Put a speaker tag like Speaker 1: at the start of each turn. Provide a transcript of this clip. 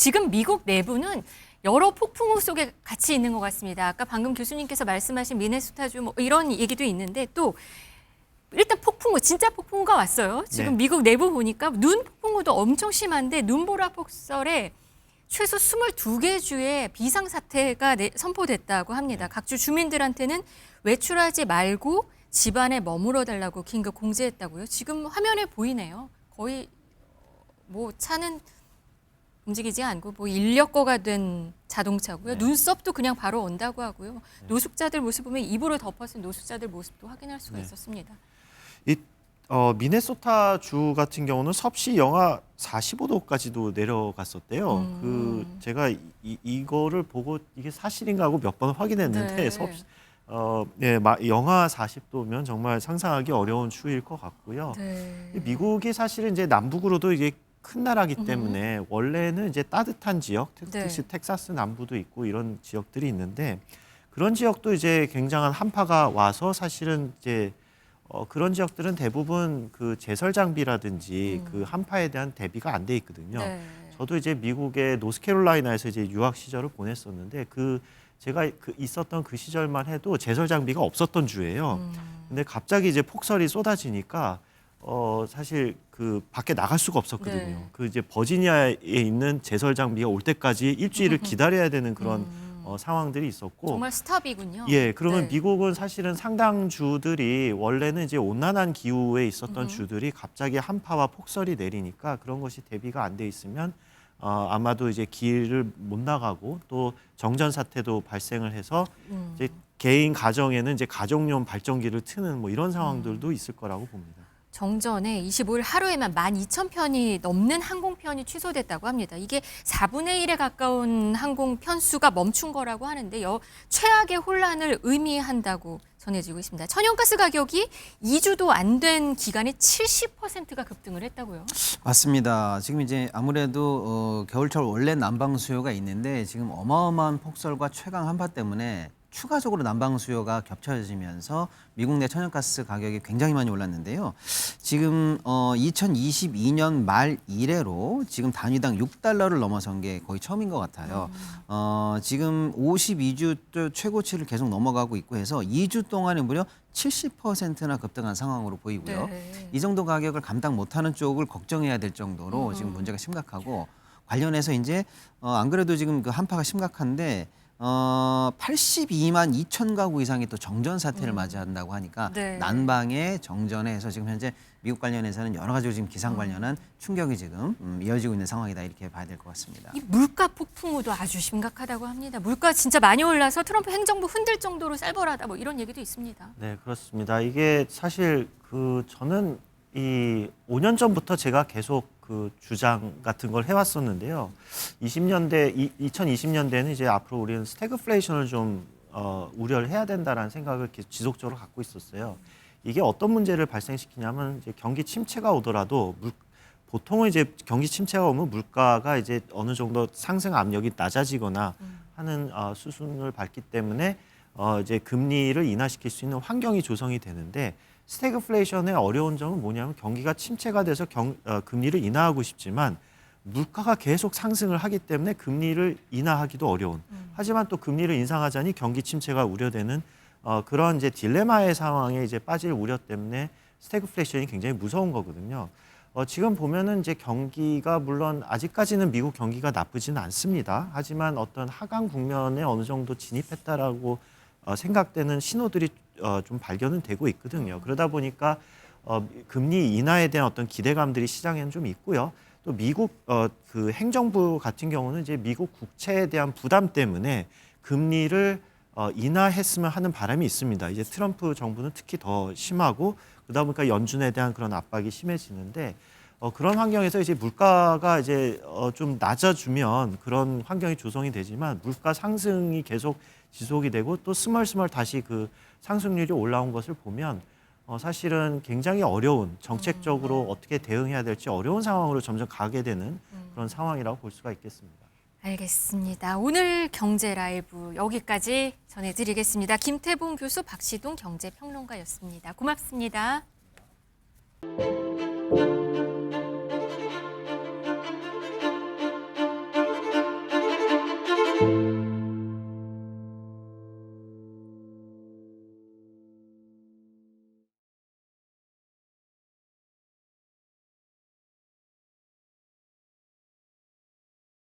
Speaker 1: 지금 미국 내부는 여러 폭풍우 속에 같이 있는 것 같습니다. 아까 방금 교수님께서 말씀하신 미네소타주 뭐 이런 얘기도 있는데 또 일단 폭풍우, 진짜 폭풍우가 왔어요. 지금
Speaker 2: 네.
Speaker 1: 미국 내부 보니까 눈 폭풍우도 엄청 심한데 눈보라 폭설에 최소 22개 주에 비상사태가 선포됐다고 합니다. 각 주 주민들한테는 외출하지 말고 집안에 머물러 달라고 긴급 공지했다고요. 지금 화면에 보이네요. 거의 뭐 차는 움직이지 않고 뭐 인력거가 된 자동차고요. 눈썹도 그냥 바로 온다고 하고요. 노숙자들 모습 보면 이불을 덮어쓴 노숙자들 모습도 확인할 수가 있었습니다.
Speaker 2: 이 미네소타 주 같은 경우는 섭씨 영하 45도까지도 내려갔었대요. 그 제가 이거를 보고 이게 사실인가 하고 몇 번 확인했는데
Speaker 1: 네.
Speaker 2: 섭씨 영하 40도면 정말 상상하기 어려운 추위일 것 같고요.
Speaker 1: 네.
Speaker 2: 미국이 사실은 이제 남북으로도 이게 큰 나라기 때문에 원래는 이제 따뜻한 지역, 특히 텍사스 남부도 있고 이런 지역들이 있는데 그런 지역도 이제 굉장한 한파가 와서 사실은 이제 그런 지역들은 대부분 그 제설 장비라든지 그 한파에 대한 대비가 안 돼 있거든요.
Speaker 1: 네.
Speaker 2: 저도 이제 미국의 노스캐롤라이나에서 이제 유학 시절을 보냈었는데 제가 있었던 그 시절만 해도 제설 장비가 없었던 주예요. 근데 갑자기 이제 폭설이 쏟아지니까 사실 그 밖에 나갈 수가 없었거든요.
Speaker 1: 네.
Speaker 2: 그 이제 버지니아에 있는 제설 장비가 올 때까지 일주일을 기다려야 되는 그런 상황들이 있었고.
Speaker 1: 정말 스탑이군요.
Speaker 2: 예, 그러면
Speaker 1: 네.
Speaker 2: 미국은 사실은 상당 주들이 원래는 이제 온난한 기후에 있었던 주들이 갑자기 한파와 폭설이 내리니까 그런 것이 대비가 안 돼 있으면 아마도 이제 길을 못 나가고 또 정전 사태도 발생을 해서 이제 개인 가정에는 이제 가정용 발전기를 트는 뭐 이런 상황들도 있을 거라고 봅니다.
Speaker 1: 정전에 25일 하루에만 12,000편이 넘는 항공편이 취소됐다고 합니다. 이게 4분의 1에 가까운 항공 편수가 멈춘 거라고 하는데요. 최악의 혼란을 의미한다고 전해지고 있습니다. 천연가스 가격이 2주도 안 된 기간에 70%가 급등을 했다고요.
Speaker 3: 맞습니다. 지금 이제 아무래도 겨울철 원래 난방 수요가 있는데 지금 어마어마한 폭설과 최강 한파 때문에 추가적으로 난방 수요가 겹쳐지면서 미국 내 천연가스 가격이 굉장히 많이 올랐는데요. 지금 2022년 말 이래로 지금 단위당 $6를 넘어선 게 거의 처음인 것 같아요. 지금 52주 최고치를 계속 넘어가고 있고 해서 2주 동안에 무려 70%나 급등한 상황으로 보이고요.
Speaker 1: 네.
Speaker 3: 이 정도 가격을 감당 못하는 쪽을 걱정해야 될 정도로 지금 문제가 심각하고 관련해서 이제 안 그래도 지금 그 한파가 심각한데 82만 2천 가구 이상이 또 정전 사태를 맞이한다고 하니까
Speaker 1: 네.
Speaker 3: 난방에 정전에 해서 지금 현재 미국 관련해서는 여러 가지로 지금 기상 관련한 충격이 지금 이어지고 있는 상황이다 이렇게 봐야 될 것 같습니다.
Speaker 1: 이 물가 폭풍우도 아주 심각하다고 합니다. 물가 진짜 많이 올라서 트럼프 행정부 흔들 정도로 쌀벌하다 뭐 이런 얘기도 있습니다.
Speaker 2: 네, 그렇습니다. 이게 사실 저는 이 5년 전부터 제가 계속 그 주장 같은 걸 해왔었는데요. 2020년대는 이제 앞으로 우리는 스태그플레이션을 좀 우려를 해야 된다라는 생각을 지속적으로 갖고 있었어요. 이게 어떤 문제를 발생시키냐면 이제 경기 침체가 오더라도 보통은 이제 경기 침체가 오면 물가가 이제 어느 정도 상승 압력이 낮아지거나 하는 수순을 밟기 때문에 이제 금리를 인하시킬 수 있는 환경이 조성이 되는데 스태그플레이션의 어려운 점은 뭐냐면 경기가 침체가 돼서 금리를 인하하고 싶지만 물가가 계속 상승을 하기 때문에 금리를 인하하기도 어려운. 하지만 또 금리를 인상하자니 경기 침체가 우려되는 그런 이제 딜레마의 상황에 이제 빠질 우려 때문에 스태그플레이션이 굉장히 무서운 거거든요. 지금 보면은 이제 경기가 물론 아직까지는 미국 경기가 나쁘지는 않습니다. 하지만 어떤 하강 국면에 어느 정도 진입했다라고 생각되는 신호들이 좀 발견은 되고 있거든요. 그러다 보니까 금리 인하에 대한 어떤 기대감들이 시장에는 좀 있고요. 또 미국 그 행정부 같은 경우는 이제 미국 국채에 대한 부담 때문에 금리를 인하했으면 하는 바람이 있습니다. 이제 트럼프 정부는 특히 더 심하고 그러다 보니까 연준에 대한 그런 압박이 심해지는데 그런 환경에서 이제 물가가 이제 좀 낮아주면 그런 환경이 조성이 되지만 물가 상승이 계속 지속이 되고 또 스멀스멀 다시 그 상승률이 올라온 것을 보면 사실은 굉장히 어려운 정책적으로 어떻게 대응해야 될지 어려운 상황으로 점점 가게 되는 그런 상황이라고 볼 수가 있겠습니다.
Speaker 1: 알겠습니다. 오늘 경제 라이브 여기까지 전해드리겠습니다. 김태봉 교수, 박시동 경제평론가였습니다. 고맙습니다.